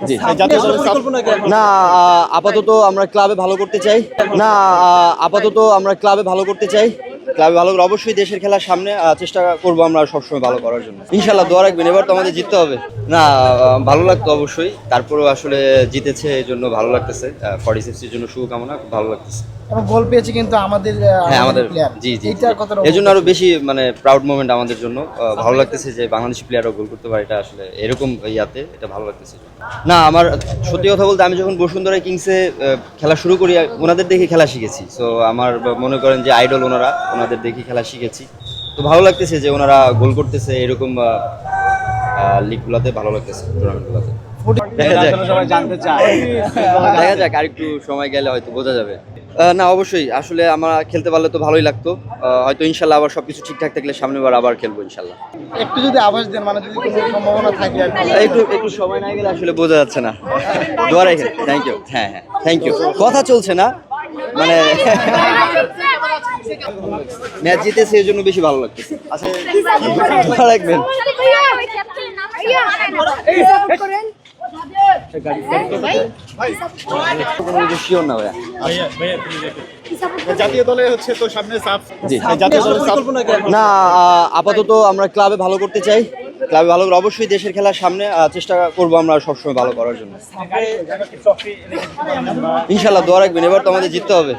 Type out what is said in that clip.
জি না আপাতত আমরা ক্লাবে ভালো করতে চাই ক্লাবে ভালো করে অবশ্যই দেশের খেলার সামনে চেষ্টা করবো আমরা সবসময় ভালো করার জন্য। ইনশাল্লাহ দোয়া রাখবেন, এবার তো আমাদের জিততে হবে। না ভালো লাগতো অবশ্যই, তারপরেও আসলে জিতেছে এই জন্য ভালো লাগতেছে। 46 জন্য শুভকামনা, খুব ভালো লাগতেছে। এবং গোল পেয়েছে কিন্তু আমাদের হ্যাঁ আমাদের প্লেয়ার। জি জি এইটার কথাটা এই জন্য আরো বেশি মানে প্রাউড মোমেন্ট আমাদের জন্য। ভালো লাগতেছে যে বাংলাদেশি প্লেয়ারও গোল করতে পারে, এটা আসলে এরকম ইয়াতে এটা ভালো লাগতেছে। না আমার সত্যি কথা বলতে আমি যখন বসুন্ধরা কিংসে খেলা শুরু করি ওনাদের দেখে খেলা শিখেছি। সো আমার মনে করেন যে আইডল ওনাদের দেখে খেলা শিখেছি। তো ভালো লাগতেছে যে ওনারা গোল করতেছে এরকম লিগগুলোতে, ভালো লাগতেছে টুর্নামেন্টগুলোতে। দেখা যাক আর একটু সময় গেলে হয়তো বোঝা যাবে। না অবশ্যই আসলে আমরা খেলতে পারলে তো ভালোই লাগতো। হয়তো ইনশাল্লাহ আবার সবকিছু ঠিকঠাক থাকলে সামনেবার আবার খেলবো ইনশাল্লাহ। একটু যদি আভাস দেন, মানে যদি কোনো সম্ভাবনা থাকে আর কি। একটু সময় না গেলে আসলে বোঝা যাচ্ছে না। দোয়া রাখেন। Thank you. হ্যাঁ থ্যাংক ইউ। কথা চলছে না মানে ম্যাচ জিতেছে এই জন্য বেশি ভালো লাগতেছে। আচ্ছা দোয়া রাখবেন। শিওর না ভাইয়া। জাতীয় দলে হচ্ছে তো সামনে সাফ জি জাতীয় দলের সাফ না আপাতত আমরা ক্লাবে ভালো করতে চাই, ক্লাবে ভালো করে অবশ্যই দেশের খেলার সামনে চেষ্টা করবো আমরা সবসময় ভালো করার জন্য। ইনশাল্লাহ দোয়া রাখবেন, এবার তো আমাদের জিততে হবে।